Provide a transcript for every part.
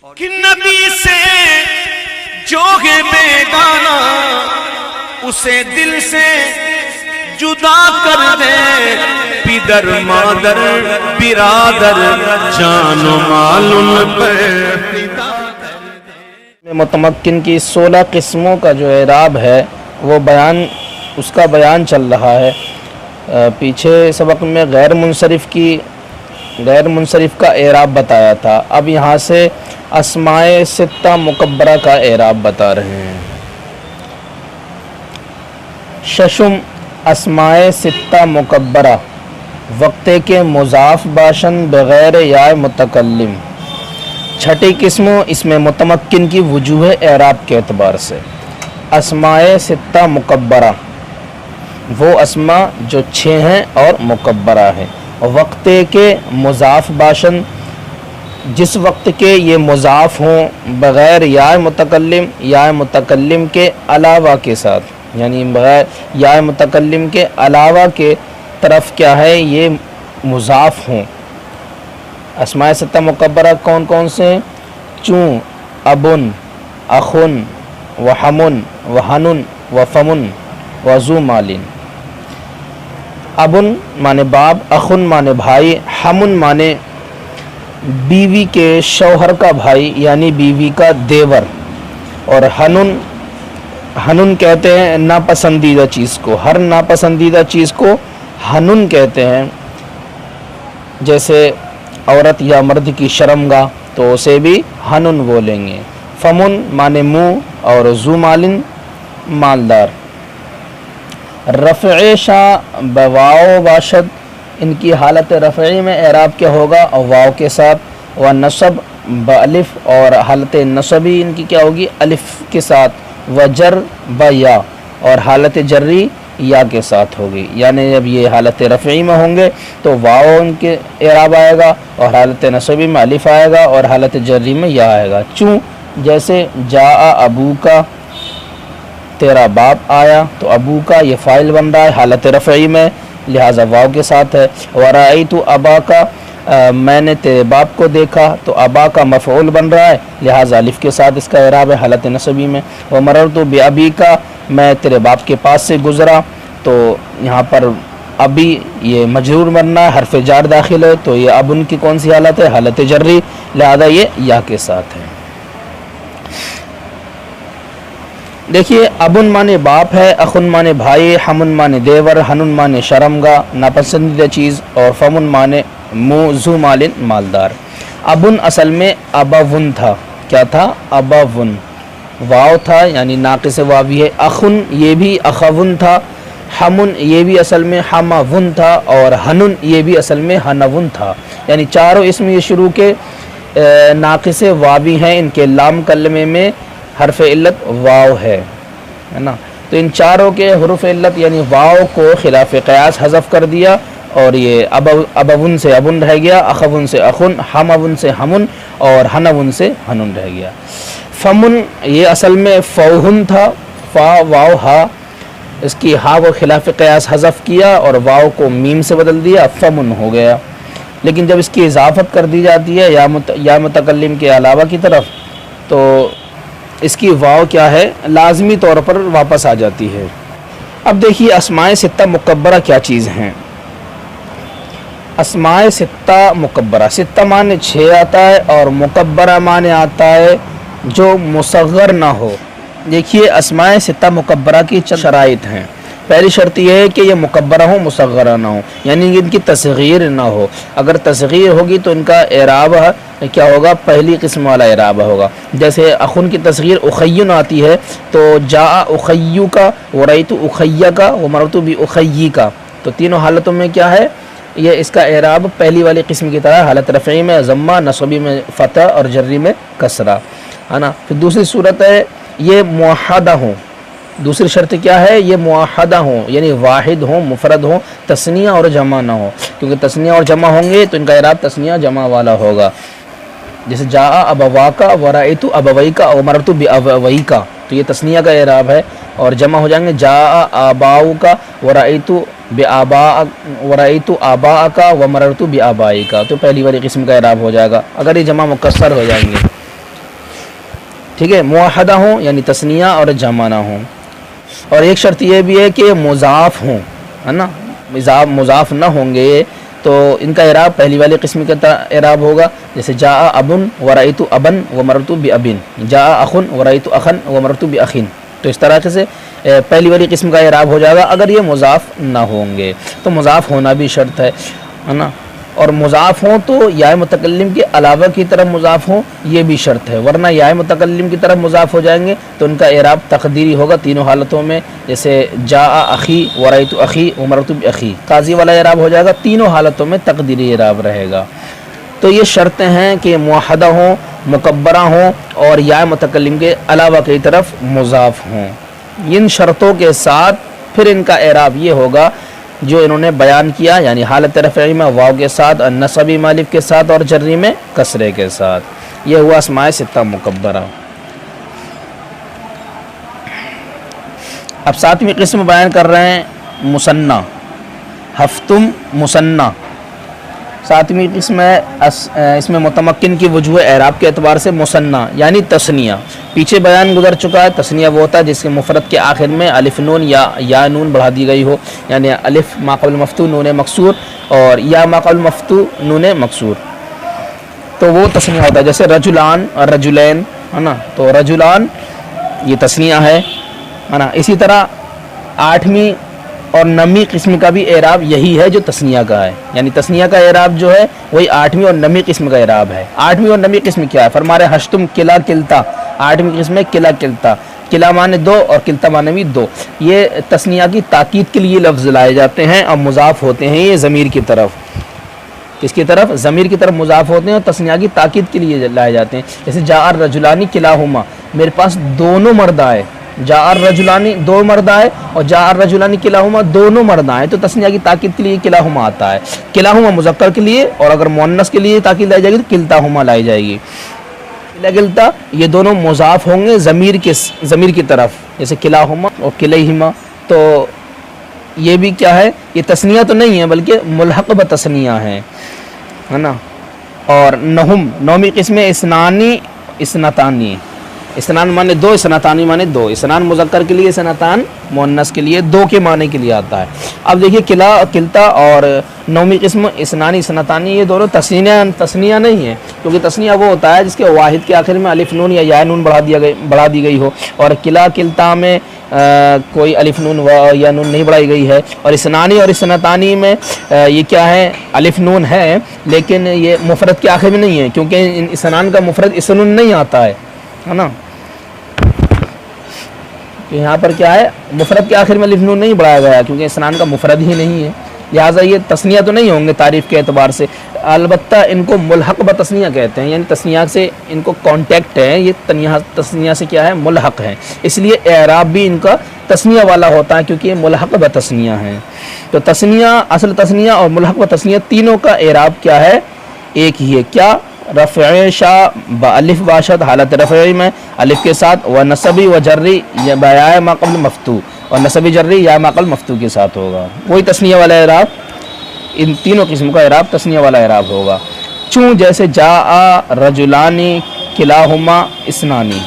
कि नबी से जो है बेगाना उसे दिल से जुदा कर दे, पिदर मादर बिरादर जानो मालूम पे। मुतमक्किन की 16 किस्मों का जो एराब है वो उसका बयान चल रहा है। पीछे सबक में गैर मुनसरिफ का एराब बताया था। अब यहाँ से अस्माए सित्ता मुकब्बरा का एराब बता रहे हैं। शशुम अस्माए सित्ता मुकब्बरा वक्ते के मुज़ाफ बाशन बग़ैर या मुतकल्लिम। छठी किस्म इसमें मुतमक्किन की वजूह एराब के एतबार से। अस्माए सित्ता मुकब्बरा वो अस्मा जो 6 हैं और मुकब्बरा है। वक्ते के मुज़ाफ बाशन जिस वक्त के ये मुज़ाफ हों बग़ैर या मुतकल्लिम के अलावा के साथ, यानी बग़ैर या मुतकल्लिम के अलावा के तरफ क्या है ये मुज़ाफ हों। अस्माए सित्ता मुकब्बरा कौन कौन से हैं? चूँ, अबुन, अखुन, वहमुन, वहनुन, वफमुन, वज़ू मालिन। अबुन माने बाप, अखुन माने भाई, हमुन माने बीवी के शौहर का भाई यानी बीवी का देवर, और हनुन कहते हैं नापसंदीदा चीज़ को। हर नापसंदीदा चीज़ को हनुन कहते हैं। जैसे औरत या मर्द की शर्मगाह तो उसे भी हनुन बोलेंगे। फमुन माने मुँह और जू मालिन मालदार। रफ़े शाह बवाओ बाशद इनकी हालत रफ़ई में एराब क्या होगा? और वाव के साथ। व नसब बअलिफ और हालत नसबी इनकी क्या होगी? अलिफ के साथ। व जर ब या और हालत जर्री या के साथ होगी। यानी जब ये हालत रफ़ई में होंगे तो वाव उनके एराब आएगा और हालत नसबी में अलिफ आएगा और हालत जर्री में या आएगा। चूँ जैसे जा अबू का तेरा बाप आया, तो अबू का ये फ़ाइल बन रहा है हालत रफ़ई में, लिहाजा वाव के साथ है। वराइतु अबा का मैंने तेरे बाप को देखा, तो अबा का मफ़ऊल बन रहा है, लिहाजा अलिफ के साथ इसका एराब है हालत नसबी में। व मररतु बिअबी का मैं तेरे बाप के पास से गुज़रा, तो यहाँ पर अभी ये मजरूर बनना है, हरफ जार दाखिल है, तो ये अब उनकी कौन सी हालत है? हालत जर्री, लिहाजा ये या के साथ है। देखिए, अबुन माने बाप है, अखुन माने भाई, हमुन माने देवर, हनुन माने शर्मगाह नापसंदीदा चीज़, और फमुन माने मुँह, जू मालिन मालदार। अबुन असल में अबावुन था। क्या था? अबावुन। वाव था यानी नाक़िस वावी है। अखुन ये भी अखवुन था। हमुन ये भी असल में हमावुन था, और हनुन ये भी असल में हनवुन था। यानी चारों इसमें ये शुरू के नाक़िस वावी हैं। इनके लाम कलमे में हरफ इल्लत वाव है ना। तो इन चारों के हुरूफ इल्लत यानी वाव को खिलाफ क़यास हज़फ कर दिया, और ये अबवुन से अबुन रह गया, अखवुन से अखुन, हमवुन से हमुन, और हनवुन से हनुन रह गया। फमुन ये असल में फ़ौहुन था। फ़ा वाव हा, इसकी हा को खिलाफ क़यास हज़फ किया और वाव को मीम से बदल दिया, फमुन हो गया। लेकिन जब इसकी इजाफ़त कर दी जाती है या मुतकल्लिम के अलावा की तरफ, तो इसकी वाव क्या है? लाजमी तौर पर वापस आ जाती है। अब देखिए अस्माए सित्ता मुकब्बरा क्या चीज़ हैं। अस्माए सित्ता मुकब्बरा, सित्ता माने 6 आता है और मुकब्बरा माने आता है जो मुसग़्ग़र ना हो। देखिए अस्माए सित्ता मुकब्बरा की शराइत हैं। पहली शर्त यह है कि ये मुकब्बरा हो, मुसग़्ग़रा ना हो, यानी इनकी तस्ग़ीर ना हो। अगर तस्ग़ीर होगी तो इनका एराब क्या होगा? पहली किस्म वाला एराब होगा। जैसे अखुन की तस्ग़ीर उखय्युन आती है, तो जा उखय्यु का, वरइतु उखय्या का, व मररतु बि उखय्यी का, तो तीनों हालतों में क्या है? ये इसका एराब पहली वाली किस्म की तरह हालत रफ़ई में ज़म्मा, नसबी में फ़तह और जर्री में कसरा, है ना। फिर दूसरी सूरत है ये मुअह्हदा हो। दूसरी शर्त क्या है? ये मुअह्हदा हो, यानी वाहिद हो, मुफरद हो, तस्निया और जमा ना हो, क्योंकि तस्निया और जमा होंगे तो इनका एराब तस्निया जमा वाला होगा। जैसे जा अबवा का, वराइतु अबवई का, और मररतु बिअबवई का, तो ये तस्निया का एराब है, और जमा हो जाएंगे जा आबाऊ का, वराइतु आबा का, व मररतु बिआबाई का, तो पहली वाली किस्म का एराब हो जाएगा। अगर ये जमा मुकस्सर हो जाएंगे ठीक है, मुआहदा हों यानी तस्निया और जमा ना हों। और एक शर्त यह भी है कि मुज़ाफ़ हों, है ना, मुज़ाफ़ ना होंगे तो इनका इराब पहली वाली किस्म का इराब होगा, जैसे जा अबुन व रअयतु अबन व मरतु बि अबिन, जा अखुन व रअयतु अखन व मरतु बि अखिन। तो इस तरह से पहली वाली किस्म का इराब हो जाएगा अगर ये मुज़ाफ़ ना होंगे। तो मुज़ाफ़ होना भी शर्त है ना, और मुज़ाफ़ हों तो या मुतकल्लिम के अलावा की तरफ मुज़ाफ़ हों ये भी शर्त है, वरना या मुतकल्लिम की तरफ मुज़ाफ़ हो जाएंगे तो उनका इराब तक़दीरी होगा तीनों हालतों में, जैसे जा अखी व रअयतु अखी व मरतु बि अखी, काजी वाला इराब हो जाएगा, तीनों हालतों में तक़दीरी इराब रहेगा। तो ये शर्तें हैं कि मुआहदा हों, मुकब्बरा हों और या मुतकल्लिम के अलावा की तरफ मुज़ाफ़ हों। इन शर्तों के साथ फिर इनका इराब ये होगा जो इन्होंने बयान किया, यानी हालत रफ़ई में वाव के साथ और नसबी मालिफ के साथ और जर्री में कसरे के साथ। ये हुआ अस्माए सित्ता मुकब्बरा। अब सातवीं किस्म बयान कर रहे हैं मुसन्ना, हफ्तुम मुसन्ना सातवीं किस्म है। इसमें मुतमक्किन की वजूह एराब के एतबार से मुसन्ना यानी तस्निया। पीछे बयान गुजर चुका है, तस्निया वो होता है जिसके मुफरद के आखिर में अलिफ नून या नून बढ़ा दी गई हो, यानी अलिफ माक़बल मफ्तू नून मकसूर और या माक़बल मफ्तू नून मकसूर, तो वो तस्निया होता है। जैसे रजुलान और रजुलैन, है ना, तो रजुलान ये तस्निया है ना। इसी तरह आठवीं और नवीं किस्म का भी एराब यही है जो तस्निया का है, यानी तस्निया का एराब जो है वही आठवीं और नवीं किस्म का एराब है। आठवीं और नवीं किस्म क्या है? फरमा रहे हश्तुम किला किलता, आठवीं किस्म है किला किलता। किला माने दो और किलता माने भी दो। ये तस्निया की ताकीद के लिए लफ्ज़ लाए जाते हैं और मुज़ाफ़ होते हैं ये ज़मीर की तरफ। किसकी तरफ? ज़मीर की तरफ मुज़ाफ़ होते हैं और तस्निया की ताकीद के लिए लाए जाते हैं। जैसे जाअर रजुलानी किलाहुमा, मेरे पास दोनों मर्द आए। जाअर रजुलानी दो मर्द आए और जाअर रजुलानी किलाहुमा दोनों मर्द आए, तो तस्निया की ताकीद के लिए किलाहुमा आता है। किलाहुमा मुज़क्कर के लिए, और अगर मुअन्नस के लिए ताकीद लाई जाएगी तो किलताहुमा लाई जाएगी। किला किलता ये दोनों मुज़ाफ़ होंगे ज़मीर की तरफ, जैसे किलाहुमा और किलहिमा। तो ये भी क्या है? ये तस्निया तो नहीं है बल्कि मुल्हक़ ब तस्निया है ना। और नहुम नौवीं किस्म इसनानी इसनतानी। इसनान माने दो, इसनतानी माने दो। इसनान मुज़क्कर के लिए, इसनतान मुअन्नस के लिए, दो के माने के लिए आता है। अब देखिए किला किलता और नौवीं किस्म इसनानी इसनतानी ये दोनों तस्निया नहीं है, क्योंकि तस्निया वो होता है जिसके वाहिद के आखिर में अलिफ नून या नून बढ़ा दी गई हो, और किला किलता में कोई अलिफ नून या नून नहीं बढ़ाई गई है। और इसनानी और इसनतानी में ये क्या है? अलिफ नून है लेकिन ये मुफरद के आखिर में नहीं है, क्योंकि इसनान का मुफरद इसनुन नहीं आता है ना। तो यहाँ पर क्या है? मुफरद के आखिर में अलिफ नून नहीं बढ़ाया गया क्योंकि इसनान का मुफरद ही नहीं है, लिहाजा ये तस्निया तो नहीं होंगे तारीफ़ के एतबार से। अलबत्ता इनको मुल्हक़ ब तस्निया कहते हैं, यानी तस्निया से इनको कांटेक्ट है, ये तस्निया से क्या है? मुल्हक़ है, इसलिए एराब भी इनका तस्निया वाला होता है क्योंकि ये मुल्हक़ ब तस्निया है। तो तस्निया, असल तस्निया और मुल्हक़ ब तस्निया तीनों का एराब क्या है? एक ही है। क्या? रफ़अ शा ब अलिफ बाशद हालत रफ़ई में अलिफ के साथ, व नसबी व जर्री या बया माक़बल मफ्तू, और नसबी जर्री या माक़बल मफ्तू के साथ होगा। वही तस्निया वाला एराब, इन तीनों किस्म का एराब तस्निया वाला एराब होगा। चूँ जैसे जा रजुलानी किलाहुमा इसनानी,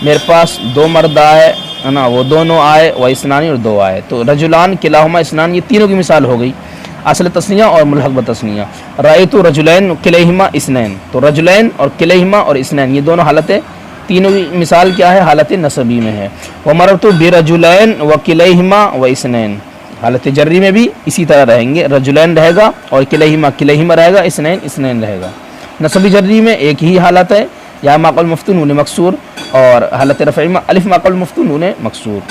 मेरे पास दो मर्द आए है ना, वो दोनों आए, व इसनानी और दो आए। तो रजुलान किलाहुमा इसनान ये तीनों की मिसाल हो गई, असल तस्निया और मुल्हक़ ब तस्निया। रायतु रजुलैन किलहिमा इसनैन, तो रजुलैन और किलहिमा और इसनैन ये दोनों हालतें, तीनों की मिसाल क्या है? हालत नसबी में है। व मरतु बिरजुलैन व किलहिमा व इसनैन, हालत जर्री में भी इसी तरह रहेंगे, रजुलैन रहेगा और किलहिमा रहेगा, इसनैन रहेगा। नसबी जर्री में एक ही हालत है, या माक़बल मफ्तू नून मकसूर, और हालत रफ़ई में अलिफ माक़बल मफ्तू नून मकसूर।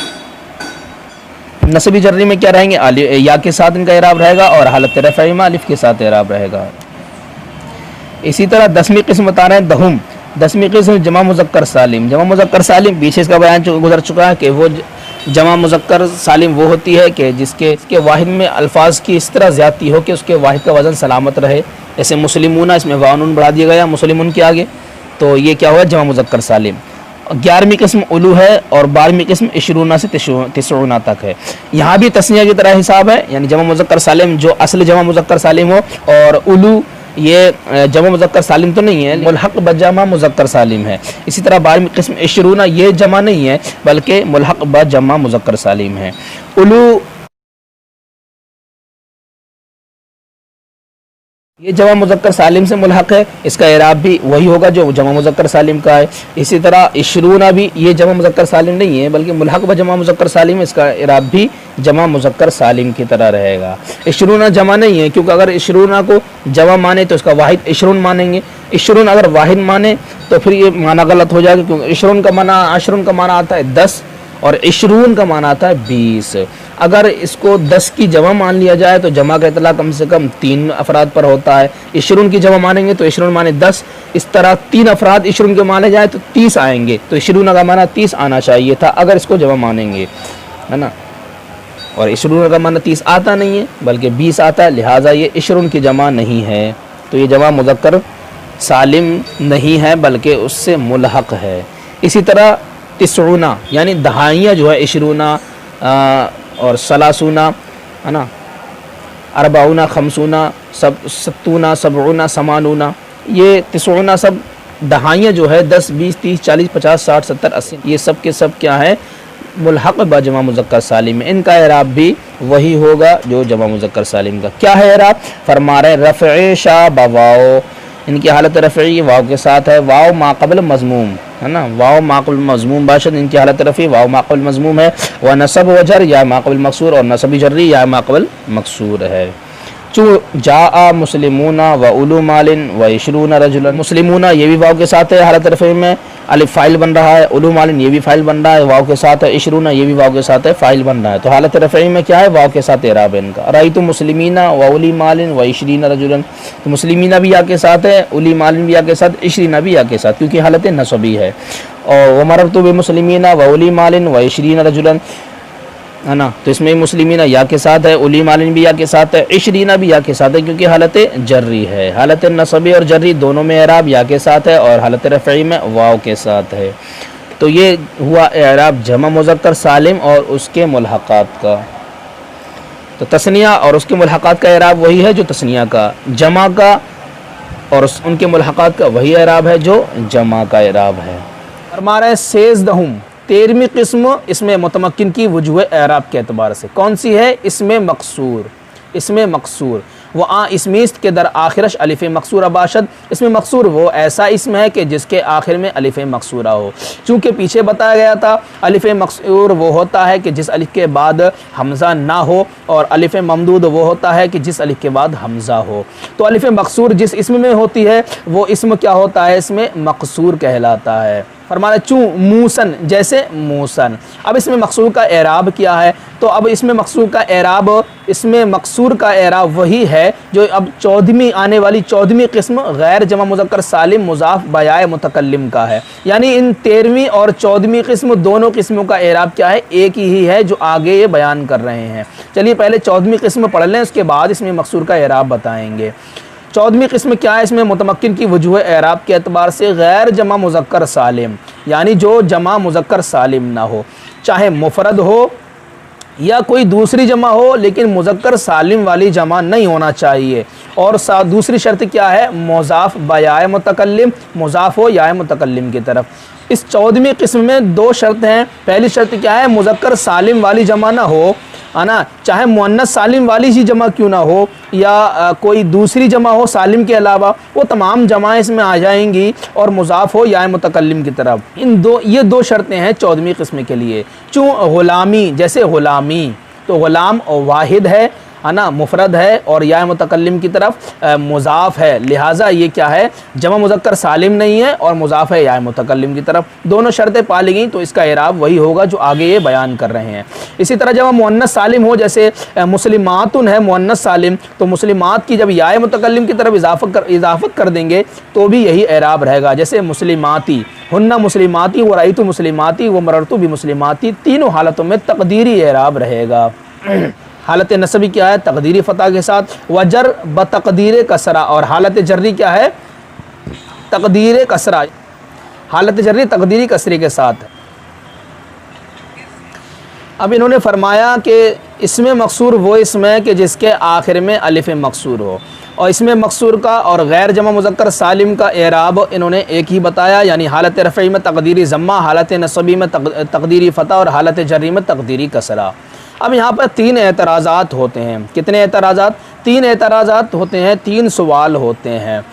नसबी जर्री में क्या रहेंगे? या के साथ इनका एराब रहेगा, और हालत रफ़ई में अलिफ के साथ एराब रहेगा। इसी तरह 10वीं किस्म बता रहे हैं दहुम। 10वीं किस्म जमा मुज़क्कर सालिम। जमा मुज़क्कर सालिम पीछे इसका बयान गुजर चुका है कि वो जमा मुज़क्कर सालिम वो होती है कि जिसके वाहिद में अल्फाज की इस तरह ज़्यादती हो कि उसके वाहिद का वज़न सलामत रहे। जैसे मुस्लिमूना, इसमें वानून बढ़ा दिया गया मुस्लिमून के आगे, तो ये क्या हुआ? जमा मुज़क्कर सालिम। 11वीं किस्म उलू है और 12वीं किस्म इशरूना से तिसरूना तक है। यहाँ भी तस्निया की तरह हिसाब है, यानी जमा मुज़क्कर सालिम जो असल जमा मुज़क्कर सालिम हो, और उलू ये जमा मुज़क्कर सालिम तो नहीं है, मुल्हक ब जमा मुज़क्कर सालिम है। इसी तरह 12वीं किस्म इशरूना, ये जमा नहीं है बल्कि मुल्हक ब जमा मुज़क्कर सालिम है। उलू, ये जमा मुज़क्कर सालिम से मुल्हक है, इसका इराब भी वही होगा जो जमा मुज़क्कर सालिम का है। इसी तरह इशरूना भी ये जमा मुज़क्कर सालिम नहीं है बल्कि मुल्हक ब जमा मुज़क्कर सालिम है, इसका इराब भी जमा मुज़क्कर सालिम की तरह रहेगा। इशरूना जमा नहीं है, क्योंकि अगर इशरूना को जमा माने तो इसका वाहिद इशरून मानेंगे, इशरून अगर वाहिद माने तो फिर ये माना गलत हो जाएगा, क्योंकि इशरून का माना, अशरून का माना आता है 10 और इशरून का माना आता है 20। अगर इसको 10 की जमा मान लिया जाए तो जमा का इतला कम से कम 3 अफराद पर होता है। इशरून की जमा मानेंगे तो इशरून माने 10, इस तरह 3 अफराद इशरून के माने जाए तो 30 आएंगे, तो इशरून का माना 30 आना चाहिए था अगर इसको जमा मानेंगे, है ना। और इशरून का माना 30 आता नहीं है बल्कि 20 आता है, लिहाजा ये इशरून की जमा नहीं है, तो ये जमा मुज़क्कर सालिम नहीं है बल्कि उससे मुल्हक है। इसी तरह तिसऊना यानी दहाइयाँ जो है, इशरूना और सलासूना, है ना, अरबाउना, खमसूना, सब, सत्तूना, सबऊना, समानूना, ये तिसऊना सब दहाइयाँ जो है 10, 20, 30, 40, 50, 60, 70, 80, ये सब के सब क्या है, मुल्हक ब जमा मुज़क्कर सालिम है। इनका इराब भी वही होगा जो जमा मुज़क्कर सालिम का। क्या है इराब? फरमा रहे रफ़े शा बवाओ, इनकी हालत रफ़ी वाव के साथ है, वाव माक़बल मज़मूम, है ना, वाव माक़बल मज़मूम बाशद इनकी हालत रफ़ी वाव माक़बल मज़मूम है। व नसब व जर या माक़बल मकसूर, और नसबी जर्री या माक़बल मकसूर है। चूँ जा मुस्लिमूना व उलू मालिन व इशरूना रजुलन, मुस्लिमूना ये भी वाव के साथ है हालत रफ़ी में, अलिफ फ़ाइल बन रहा है, उलू मालिन ये भी फ़ाइल बन रहा है वाव के साथ है, इशरूना ये भी वाव के साथ है फ़ाइल बन रहा है, तो हालत रफ़ी में क्या है, वाव के साथ इराब है इनका। रईतु मुस्लिमीना व उली मालिन व इशरीना रजुलन, तो मुस्लिमीना भी या के साथ है, उली मालिन भी या के साथ, इशरीना भी या के साथ, क्योंकि हालत नसबी है। और वमरतु बिमुस्लिमीना व उली मालिन व इशरीना रजुलन, है ना, तो इसमें मुस्लिमीना या के साथ है, उली मालिन भी या के साथ है, इशरीना भी या के साथ है, क्योंकि हालत जर्री है। हालत नसबी और जर्री दोनों में इराब या के साथ है और हालत रफ़ई में वाव के साथ है। तो ये हुआ इराब जमा मुज़क्कर सालिम और उसके मुल्हक़ात का। तो तस्निया और उसके मुल्हक़ात का इराब वही है जो तस्निया का, जमा का और उनके मुल्हक़ात का वही इराब है जो जमा का इराब है। हमारा सेज़ दहुम 13वीं किस्म इसमें मुतमक्किन की वजूह एराब के अतबार से कौन सी है? इसमें मकसूर, इसमें मकसूर व आ इसमीस्त के दर आखिरश अलिफ़ मकसूर अबाशद, इसमें मकसूर वो ऐसा इसम है कि जिसके आखिर में अलिफ़ मकसूरा हो। चूँकि पीछे बताया गया था अलिफ़ मकसूर वो होता है कि जिस अलिफ़ के बाद हमज़ा ना हो, और अलिफ़ ममदूद वो होता है कि जिस अलिफ़ के बाद हमज़ा हो। तो अलिफ़ मकसूर जिस इसम में होती है वो इसम क्या होता है? इसमें मकसूर कहलाता है। फरमाना चूँ मूसन जैसे मूसन। अब इसमें मकसूर का एराब क्या है? तो अब इसमें मकसूर का एराब, इसमें मकसूर का एराब वही है जो अब 14वीं आने वाली 14वीं किस्म गैर जमा मुज़क्कर सालिम मुज़ाफ बयाए मुतकल्लिम का है। यानी इन 13वीं और 14वीं किस्म दोनों किस्मों का एराब क्या है? एक ही है जो आगे ये बयान कर रहे हैं। चलिए पहले 14वीं किस्म पढ़ लें, उसके बाद इसमें मकसूर का एराब बताएंगे। 14वीं किस्म क्या है? इसमें मुतमक्किन की वजूह एराब के अतबार से गैर जमा मुज़क्कर सालिम, यानी जो जमा मुज़क्कर सालिम ना हो, चाहे मुफरद हो या कोई दूसरी जमा हो, लेकिन मुज़क्कर सालिम वाली जमा नहीं होना चाहिए। और दूसरी शर्त क्या है? मुज़ाफ बयाए मुतकल्लिम, मुज़ाफ हो या मुतकल्लिम की तरफ। इस 14वीं किस्म में 2 शर्त हैं। पहली शर्त क्या है? मुज़क्कर सालिम वाली जमा ना हो, है ना, चाहे मुअन्नस सालिम वाली ही जमा क्यों ना हो या कोई दूसरी जमा हो सालिम के अलावा, वो तमाम जमाएं इसमें आ जाएंगी और मुज़ाफ हो या मुतकल्लिम की तरफ। ये दो शर्तें हैं 14वीं किस्म के लिए। चूँ ग़ुलामी जैसे ग़ुलामी, तो ग़ुलाम वाहिद है ना, मुफरद है और या मुतकल्लिम की तरफ मुज़ाफ़ है, लिहाजा ये क्या है? जमा मुज़क्कर सालिम नहीं है और मुज़ाफ़ है या मुतकल्लिम की तरफ। दोनों शर्तें पाली गई तो इसका इराब वही होगा जो आगे ये बयान कर रहे हैं। इसी तरह जब मुअन्नस सालिम हो, जैसे मुस्लिमातुन है मुअन्नस सालिम, तो मुस्लिमात की जब या मुतकल्लिम की तरफ इजाफ़त कर देंगे तो भी यही इराब रहेगा। जैसे मुस्लिमाती, हुन्ना मुस्लिमाती, व रईतु मुस्लिमाती, व मररतु भी मुस्लिमाती, तीनों हालतों में तक़दीरी इराब रहेगा। हालत नसबी क्या है? तकदीरी फ़तह के साथ, वजर ब तकदीर कसरा, और हालत जर्री क्या है? तकदीर कसरा, हालत जर्री तकदीरी कसरे के साथ। अब इन्होंने फरमाया कि इसमें मकसूर वो इसम है कि जिसके आखिर में अलिफ़ मकसूर हो, और इसमें मकसूर का और गैर जमा मुज़क्कर सालिम का एराब इन्होंने एक ही बताया, यानी हालत रफ़ई में तक़दीरी ज़म्मा, हालत नसबी में तक़दीरी फ़तह और हालत जर्री में तक़दीरी कसरा। अब यहाँ पर 3 एतराज़ात होते हैं। कितने एतराज़ात? 3 एतराज़ात होते हैं, 3 सवाल होते हैं।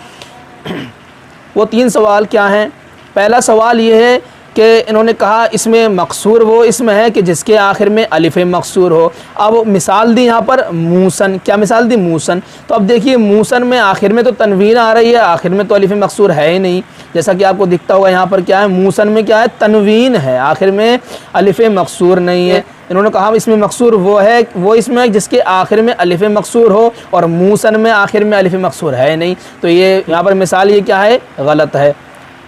वो 3 सवाल क्या हैं? पहला सवाल ये है कि इन्होंने कहा इसमें मकसूर वो इसम है कि जिसके आखिर में अलिफ़ मकसूर हो। अब मिसाल दी यहाँ पर मूसन, क्या मिसाल दी? मूसन। तो अब देखिए मूसन में आखिर में तो तनवीन आ रही है, आखिर में तो अलिफ़ मकसूर है ही नहीं, जैसा कि आपको दिखता होगा यहाँ पर क्या है, मूसन में क्या है? तनवीन है, आखिर में अलिफ़ मकसूर नहीं है। इन्होंने कहा इसमें मकसूर वो है, वो इसमें जिसके आखिर में अलिफ़ मकसूर हो, और मूसन में आखिर में अलिफ़ मकसूर है नहीं। तो ये यहाँ पर मिसाल ये क्या है? गलत है।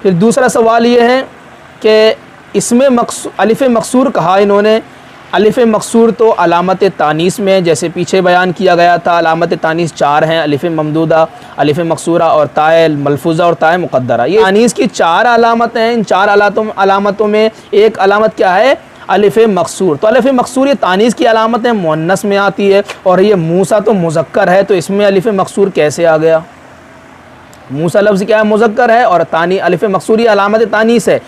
फिर दूसरा सवाल ये है कि इसमें अलिफ़ मकसूर कहा इन्होंने, अलिफ़ मकसूर तो अलामत तानीस में, जैसे पीछे बयान किया गया था, अलामत तानीस 4 हैं, अलिफ़ ममदूदा, अलिफ़ मकसूरा और ताए मलफूज़ा और ताए मुक़द्दरा। ये तानीस की 4 अलामतें हैं। इन 4 अलामतों में एक अलामत क्या है? अलिफ़ मकसूर। तो अलिफ़ मकसूर ये तानीस की अलामत है, मुअन्नस में आती है, और ये मूसा तो मुज़क्कर है, तो इसमें अलिफ़ मकसूर कैसे आ गया? मूसा लफ्ज़ क्या है? मुज़क्कर है, और तानी अलिफ़ मकसूर ये अलामत तानीस है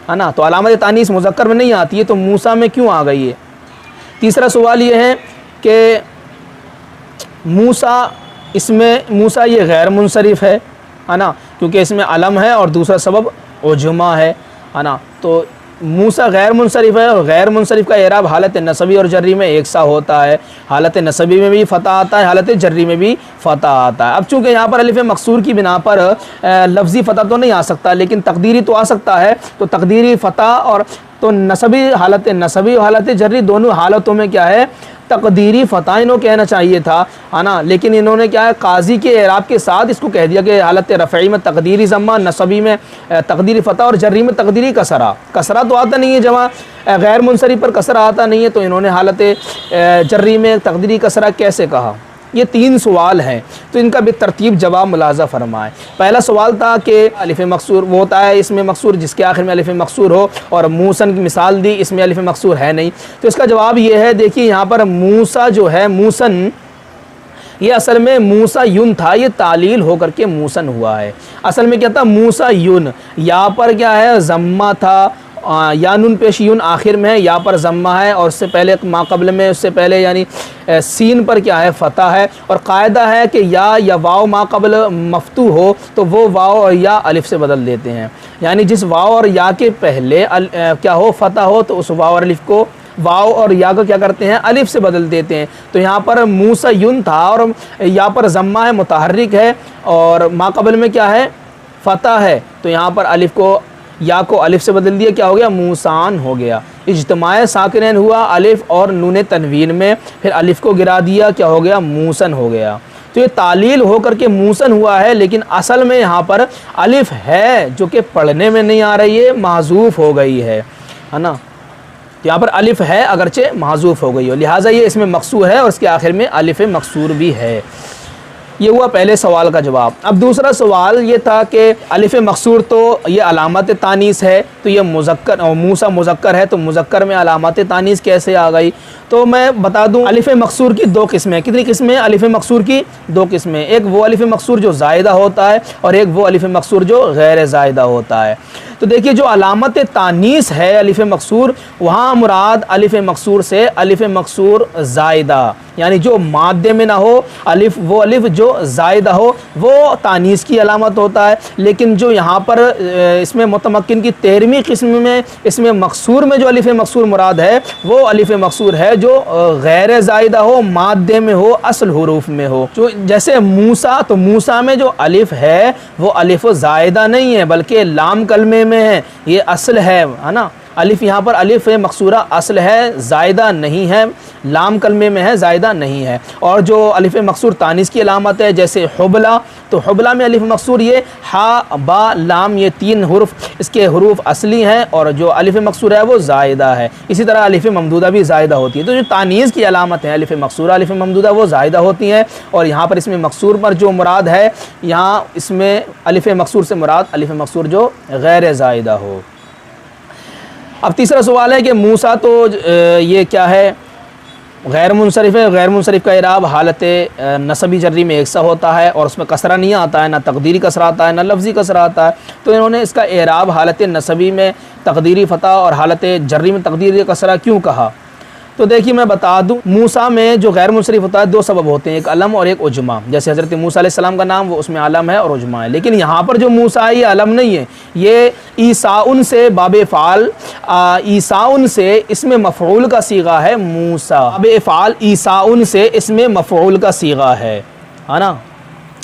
ना, तो अलामत तानीस मुज़क्कर में नहीं आती है, तो मूसा में क्यों आ गई है? तीसरा सवाल ये है कि मूसा, इसमें मूसा ये गैर मुनसरिफ है ना, क्योंकि इसमें अलम है और दूसरा सबब उजुमा है ना, तो मूसा गैर मुनसरिफ है, और गैर मुनसरिफ का एराब हालत नसबी और जर्री में एक सा होता है। हालत नसबी में भी फ़तह आता है, हालत जर्री में भी फ़तह आता है। अब चूँकि यहाँ पर अलिफ़ मकसूर की बिना पर लफ्ज़ी फ़तह तो नहीं आ सकता, लेकिन तकदीरी तो आ सकता है, तो तकदीरी फ़तह और तो नसबी हालत नसबी और हालत जर्री दोनों हालतों में क्या है? तकदीरी फ़तह इन्हों कहना चाहिए था, है ना, लेकिन इन्होंने क्या है? काजी के एराब के साथ इसको कह दिया कि हालत रफ़ई में तकदीरी ज़म्मा, नसबी में तकदीरी फ़तह और जर्री में तकदीरी कसरा। कसरा तो आता नहीं है, जमा गैर मुनसरिफ पर कसरा आता नहीं है, तो इन्होंने हालत जर्री में तकदीरी कसरा कैसे कहा? ये 3 सवाल हैं, तो इनका बेतरतीब जवाब मुलाज़ा फरमाएं। पहला सवाल था कि अलिफ़ मकसूर वो होता है इसमें मकसूर जिसके आखिर में अलिफ़ मकसूर हो, और मूसन की मिसाल दी, इसमें अलिफ़ मकसूर है नहीं। तो इसका जवाब ये है, देखिए यहाँ पर मूसा जो है, मूसन ये असल में मूसा युन था, ये तालील होकर के मूसन हुआ है। असल में क्या था? मूसा युन। यहाँ पर क्या है? ज़म्मा था, या नून पेश यून आखिर में है, या पर ज़म्मा है, और उससे पहले माक़बल में, उससे पहले यानी सीन पर क्या है? फ़तह है। और कायदा है कि या वाव माक़बल मफ्तू हो तो वो वाव और या अलिफ़ से बदल देते हैं, यानी जिस वाव और या के पहले क्या हो? फ़तह हो, तो उस वाव और अलिफ़ को, वाव और या को क्या करते हैं? अलिफ़ से बदल देते हैं। तो यहाँ पर मूसा युन था, और यहाँ पर ज़म्मा है, मुतहर्रिक है, और माक़बल में क्या है? फ़तह है। तो यहाँ पर अलिफ़ को, या को अलिफ़ से बदल दिया, क्या हो गया? मूसान हो गया। इज्तिमाए साकिनैन हुआ अलिफ़ और नून तनवीन में, फिर अलिफ़ को गिरा दिया, क्या हो गया? मूसन हो गया। तो ये तालील हो करके मूसन हुआ है, लेकिन असल में यहाँ पर अलिफ़ है जो कि पढ़ने में नहीं आ रही है, माज़ूफ़ हो गई है ना। तो यहाँ पर अलिफ़ है अगरचे माज़ूफ़ हो गई हो, लिहाजा ये इसमें मकसूर है और इसके आखिर में अलिफ़ मकसूर भी है। ये हुआ पहले सवाल का जवाब। अब दूसरा सवाल ये था कि अलिफ़ मकसूर तो ये अलामत तानीस है, तो ये मुज़क्कर, और मूसा मुज़क्कर है, तो मुज़क्कर में अलामत तानीस कैसे आ गई? तो मैं बता दूं, अलिफ़ मकसूर की 2 किस्में। कितनी किस्में? अलिफ़ मकसूर की 2 किस्में। एक वो अलिफ़ मकसूर जो ज़ायदा होता है, और एक वो अलिफ़ मकसूर जो गैर ज़ायदा होता है। तो देखिए, जो अलामत तानीस है अलिफ़ मकसूर, वहाँ मुराद अलिफ़ मकसूर से अलिफ़ मकसूर ज़ायदा, यानी जो मादे में ना हो अलिफ़, वो अलिफ़ जो ज़ायदा हो वो तानीस की अलामत होता है। लेकिन जो यहाँ पर इसमें मुतमक्किन की 13वीं किस्म में, इसमें मकसूर में जो अलिफ़ मकसूर मुराद है, वो अलिफ़ मकसूर है जो गैर ज़ायदा हो, मादे में हो, असल हुरूफ में हो। जो जैसे मूसा, तो मूसा में जो अलिफ़ है वो अलिफ़ ज़ायदा नहीं है, बल्कि लाम कलमे में है, ये असल है ना। अलिफ़ यहाँ पर अलिफ़ मकसूरा असल है, ज़ायदा नहीं है, लाम कलमे में है, ज़ायदा नहीं है। और जो अलिफ़ मकसूर तानीस की अलामत है, जैसे हुबला, तो हुबला में अलिफ़ मकसूर ये हा बा लाम, ये 3 हुरूफ इसके हुरूफ असली हैं, और जो अलिफ़ मकसूर है वो ज़ायदा है। इसी तरह अलिफ़ ममदूदा भी ज़ायदा होती है। तो जो तानीस की अलामत है अलिफ़ मकसूरा, अलिफ़ ममदूदा, वो ज़ायदा होती हैं। और यहाँ पर इसमें मकसूर पर जो मुराद है, यहाँ इसमें अलिफ़ मकसूर से मुराद अलिफ़ मकसूर जो गैर ज़ायदा हो। अब तीसरा सवाल है कि मूसा तो ये क्या है? गैर मुनसरिफ है, गैर मुनसरिफ का इराब हालत नसबी जर्री में एक सा होता है और उसमें कसरा नहीं आता है, ना तकदीरी कसरा आता है, ना लफ्ज़ी कसरा आता है। तो इन्होंने इसका इराब हालत नसबी में तकदीरी फ़तह और हालत जर्री में तकदीरी कसरा क्यों कहा? तो देखिए मैं बता दूं, मूसा में जो गैर मुनसरिफ होता है दो सबब होते हैं, एक अलम और एक उजमा। जैसे हज़रत मूसा अलैहिस्सलाम का नाम वो उसमें अलम है और उजमा है, लेकिन यहाँ पर जो मूसा है ये अलम नहीं है, ये ईसाउन से बाब फ़ाल, ईसाउन से इसमें मफ़ऊल का सीगा है मूसा, बाब फ़ाल ईसाउन से इसमें मफ़ऊल का सीगा है ना,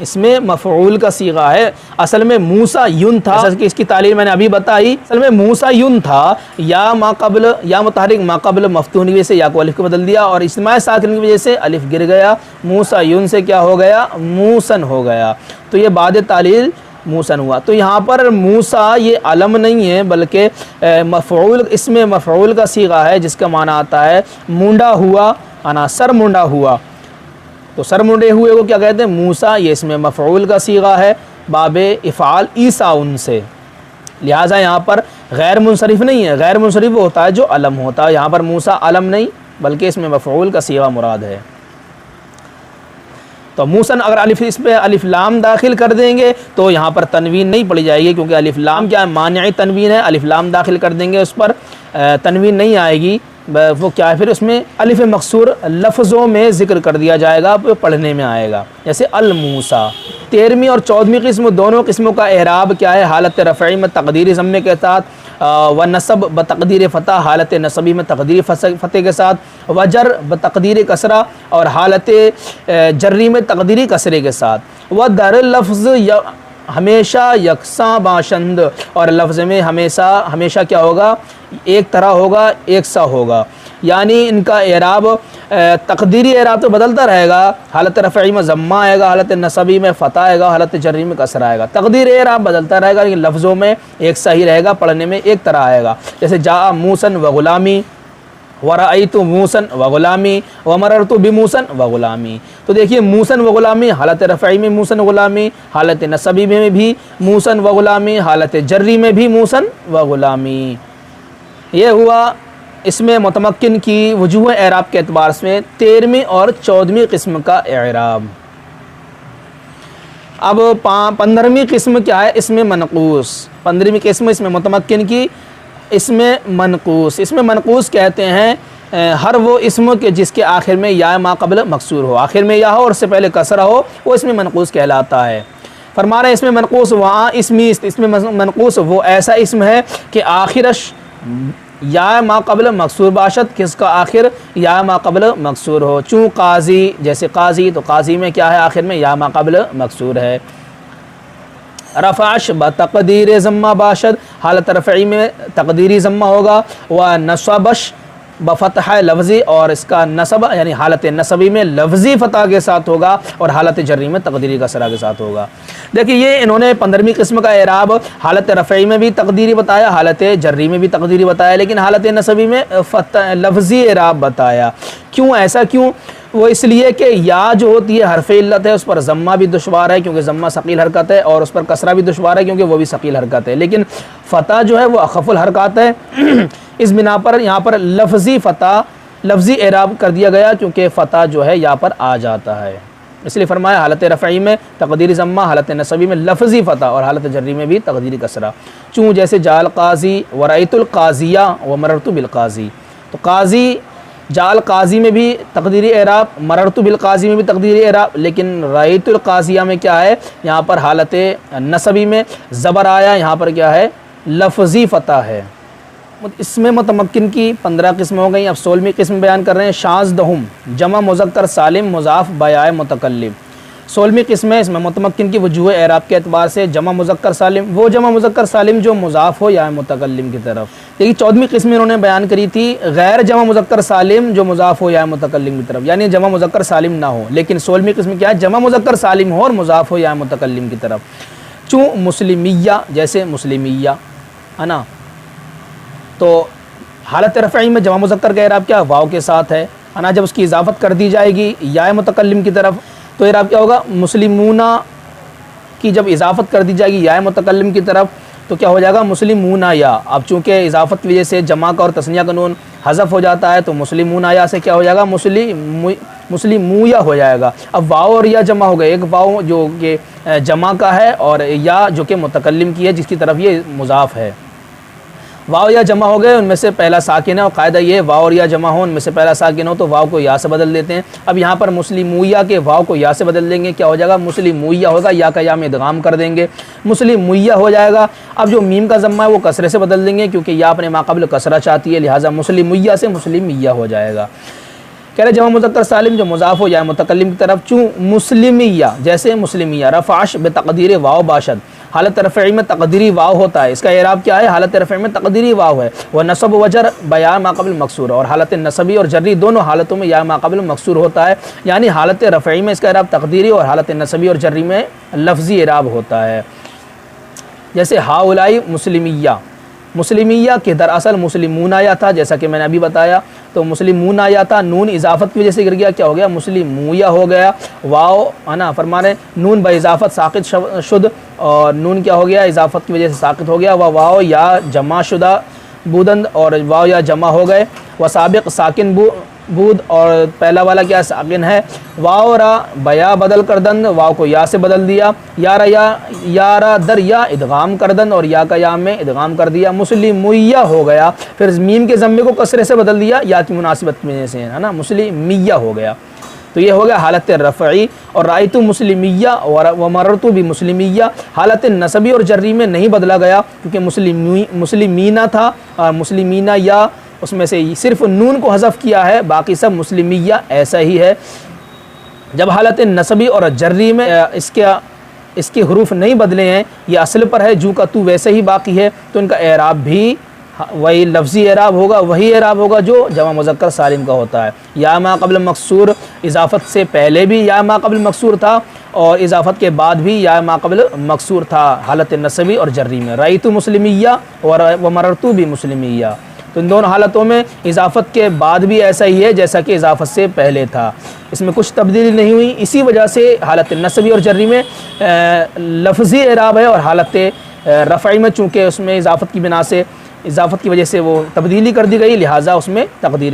इसमें मफ़ऊल का सीगा है। असल में मूसा युन था, जैसे कि इसकी तालीम मैंने अभी बताई, असल में मूसा युन था, या माक़बल या मुतहरिक माक़बल मफ्तूह की वजह से या को अलिफ को बदल दिया और इस्माए साकिन की वजह से अलिफ गिर गया, मूसा युन से क्या हो गया, मूसन हो गया, तो ये बाद तालील मूसन हुआ। तो यहाँ पर मूसा ये अलम नहीं है बल्कि मफ़ऊल, इसमें मफ़ऊल का सीगा है जिसका माना आता है मुंडा हुआ, अना सर मुंडा हुआ। तो सर मुंडे हुए को क्या कहते हैं, मूसा, ये इसमें मफ़ऊल का सीगा है बाबे इफ़ाल ईसाउन से, लिहाजा यहाँ पर गैर मुनसरिफ नहीं है। गैर मुनसरिफ होता है जो अलम होता है, यहाँ पर मूसा अलम नहीं बल्कि इसमें मफ़ऊल का सीगा मुराद है। तो मूसन अगर अलिफ, इस पर अलिफ लाम दाखिल कर देंगे तो यहाँ पर तनवीन नहीं पड़ी जाएगी, क्योंकि अलिफ लाम क्या है, मानिअ तनवीन है, अलिफ लाम दाखिल कर देंगे उस पर तनवीन नहीं आएगी, वो क्या है, फिर उसमें अलिफ मकसूर लफ्ज़ों में ज़िक्र कर दिया जाएगा, पढ़ने में आएगा। जैसे अल मूसा। 13वीं और 14वीं किस्म, दोनों किस्मों का एराब क्या है, हालत रफ़ई में तकदीरी ज़म्मे के साथ, व नसब ब तकदीर फ़तह, हालत नसबी में तकदीर फ़तह के साथ, व जर ब तकदीर कसरा और हालत जर्री में तकदीरी कसरे के साथ, व दर लफ्ज़ हमेशा यकसा बाशंद, और लफ्ज़ में हमेशा हमेशा क्या होगा, एक तरह होगा, एक सा होगा। यानी इनका एराब तकदीरी एराब तो बदलता रहेगा, हालत रफ़ई में ज़म्मा आएगा, हालत नसबी में फ़तह आएगा, हालत जर्री में कसरा आएगा। तकदीर एराब बदलता रहेगा लेकिन लफ्ज़ों में एक सा ही रहेगा, पढ़ने में एक तरह आएगा। जैसे जा मूसन व ग़ुलामी, वरअयतु मूसन व ग़ुलामी, व मररतु बिमूसन व ग़ुलामी। तो देखिए मूसन व ग़ुलामी, हालत रफ़ई में मूसन व ग़ुलामी, हालत नसबी में भी मूसन व ग़ुलामी, हालत जर्री में भी मूसन व ग़ुलामी। ये हुआ इसमें मुतमक्किन की वजूह एराब के एतबार से 13वीं और 14वीं किस्म का एराब। अब 15वीं किस्म क्या है, इसमें मनक़ूस। 15वीं किस्म इसमें मुतमक्किन की, इसमें मनक़ूस। इसमें मनक़ूस कहते हैं हर वो इसम के जिसके आखिर में या मा क़ब्ल मकसूर हो, आखिर में या हो और उससे पहले कसरा हो, वो इसमें मनक़ूस कहलाता है। फरमा रहे इसमें मनक़ूस वहाँ इसमी, इसमें मनक़ूस वो ऐसा इसम है कि आखिरश या मा क़ब्ल मकसूर बाशत, किसका आखिर या मा क़ब्ल मकसूर हो। चूँ काजी, जैसे काजी, तो काजी में क्या है, आखिर में या मा क़ब्ल मकसूर है। रफ़ाश ब तक़दीर ज़म्मा बाशद, हालत रफ़ई में तक़दीरी ज़म्मा होगा। व नसबश बफ़तह लफ्ज़ी, और इसका नसब यानी हालत नसबी में लफ्ज़ी फ़तह के साथ होगा और हालत जर्री में तक़दीरी कसरा के साथ होगा। देखिए ये इन्होंने 15वीं किस्म का एराब हालत रफ़ई में भी तक़दीरी बताया, हालत जर्री में भी तक़दीरी बताया, लेकिन हालत नसबी में लफ्ज़ी एराब बताया। क्यों, ऐसा क्यों? वो इसलिए कि या जो होती है हरफ़ इल्लत है, उस पर ज़म्मा भी दुश्वार है क्योंकि ज़म्मा सकील हरकत है, और उस पर कसरा भी दुश्वार है क्योंकि वो भी सकील हरकत है, लेकिन फ़तह जो है वो अख़फ़ुल हरकत है। इस बिना पर यहाँ पर लफ्ज़ी फ़तह, लफ्ज़ी एराब कर दिया गया क्योंकि फ़तह जो है यहाँ पर आ जाता है, इसलिए फरमाया हालत रफ़ई में तक़दीरी ज़म्मा, हालत नसबी में लफ्ज़ी फ़तह और हालत जर्री में भी तक़दीरी कसरा। चूँ जैसे जाल काजी व रअयतुल काज़िया व मररतु बिल काज़ी, तो काजी जाल काजी में भी तक़दीरी एराब, मररतु बिल काजी में भी तक़दीरी एराब, लेकिन रअयतुल काज़िया में क्या है, यहाँ पर हालत नसबी में ज़बर आया, यहाँ पर क्या है, लफ्ज़ी फ़तह है। इसमें मुतमक्किन की 15 किस्म हो गई। अब 16वीं किस्म बयान कर रहे हैं, शाज़ दहुम जमा मुज़क्कर सालिम मुज़ाफ़ बयाए मुतकल्लिम। 16वीं किस्म है, इसमें मुतमक्किन की वजूह एराब के एतबार से जमा मुज़क्कर सालिम, वो जमा मुज़क्कर सालिम जो मुज़ाफ़ हो या मुतकल्लिम की तरफ। देखिए 14वीं किस्म इन्होंने बयान करी थी गैर जमा मुज़क्कर सालिम जो मुज़ाफ़ हो या मुतकल्लिम की तरफ, यानी जमा मुज़क्कर सालिम ना हो। लेकिन 16वीं किस्म क्या है, जमा मुज़क्कर सालिम हो और मुज़ाफ़ हो या मुतकल्लिम की तरफ। चूँ मुस्लिमिया, जैसे मुस्लिमिया है ना, तो हालत रफ़ई में जमा मुज़क्कर का एराब क्या, वाव के साथ है ना, जब उसकी इजाफ़त कर दी जाएगी या मुतकल्लिम की तरफ तो एराब क्या होगा, मुस्लिमूना की जब इजाफ़त कर दी जाएगी या मुतकल्लिम की तरफ तो क्या हो जाएगा मुस्लिमूना या। अब चूंकि इजाफत की वजह से जमा का और तस्निया का नून हज़फ हो जाता है तो मुस्लिमूना या से क्या हो जाएगा मुस्लिमूया हो जाएगा। अब वाव और या जमा हो गए, एक वाव जो कि जमा का है और या जो कि मुतकल्लिम की है जिसकी तरफ ये मुज़ाफ है। वाव या जमा हो गए, उनमें से पहला साकिन है और कायदा ये वाव और या जमा हो उनमें से पहला साकिन हो तो वाव को या से बदल देते हैं। अब यहाँ पर मुस्लिमूया के वाव को या से बदल देंगे, क्या हो जाएगा मुस्लिमूया होगा, या का या में इदगाम कर देंगे मुस्लिमूया हो जाएगा। अब जो मीम का ज़म्मा है वो कसरे से बदल देंगे क्योंकि या अपने माक़ाबिल कसरा चाहती है, लिहाजा मुस्लिमूया से मुस्लिमिया हो जाएगा। कह रहे जमा मुज़क्कर सालिम जो मुज़ाफ़ हो जाए मुतकल्लिम की तरफ, चूँ मुस्लिमिया जैसे मुस्लिमिया रफ़ाश बेतक़दीर वाव बाशद, हालत रफ़ई में तक़दीरी वाव होता है, इसका एराब क्या है, हालत रफ़ई में तक़दीरी वाव है। वह नसब वजर बया माक़ाबिल मकसूर, और हालत नसबी और जर्री दोनों हालतों में या माक़ाबिल मकसूर होता है, यानी हालत रफ़ई में इसका एराब तक़दीरी और हालत नसबी और जर्री में लफ्ज़ी एराब होता है। जैसे हाउलाई मुस्लिमिया, मुस्लिमिया के दरअसल मुस्लिमून आया था जैसा कि मैंने अभी बताया, तो मुस्लिमून आया था, नून इजाफत की वजह से गिर गया, क्या हो गया मुस्लिमूया हो गया। वाव है ना फरमा रहे नून ब इजाफत साकित शुद, और नून क्या हो गया इजाफत की वजह से साकित हो गया। वह वाव या जमा शुदा बूदंद और वाव या जमा हो गए। वह साबिक साकिन बूद और पहला वाला क्या साकिन है। वाव रा बया बदल कर दंद, वाव को या से बदल दिया। यारा दर या इदगाम कर दंद और या का या में इदगाम कर दिया, मुस्लिमुया हो गया। फिर मीम के ज़म्मे को कसरे से बदल दिया या की मुनासिबत की वजह से, है ना, मुस्लिमिया हो गया। तो ये हो गया हालत रफ़ई। और रायतु मुस्लिमिया व मरतु भी मुस्लिमिया, हालत नसबी और जर्री में नहीं बदला गया क्योंकि मुस्लिमीना था, मुस्लिमीना या उसमें से सिर्फ नून को हज़फ किया है, बाकी सब मुस्लिमिया ऐसा ही है। जब हालत नसबी और जर्री में इसके हरूफ नहीं बदले हैं, ये असल पर है जू का तू वैसे ही बाकी है, तो इनका एराब भी वही लफ्ज़ी एराब होगा, वही एराब होगा जो जमा मुज़क्कर सालिम का होता है। या मा क़ब्ल मकसूर, इजाफ़त से पहले भी या मा क़ब्ल मकसूर था और इजाफ़त के बाद भी या मा क़ब्ल मकसूर था हालत नसबी और जर्री में। रायतु मुस्लिमिया और व मररतु भी मुस्लिमिया, तो इन दोनों हालतों में इजाफ़त के बाद भी ऐसा ही है जैसा कि इजाफ़त से पहले था, इसमें कुछ तब्दीली नहीं हुई। इसी वजह से हालत नसबी और जर्री में लफ्ज़ी एराब है और हालत रफ़ई में चूँकि उसमें इजाफ़त की बिना से इजाफ़त की वजह से वो तब्दीली कर दी गई, लिहाजा उसमें तक़दीरी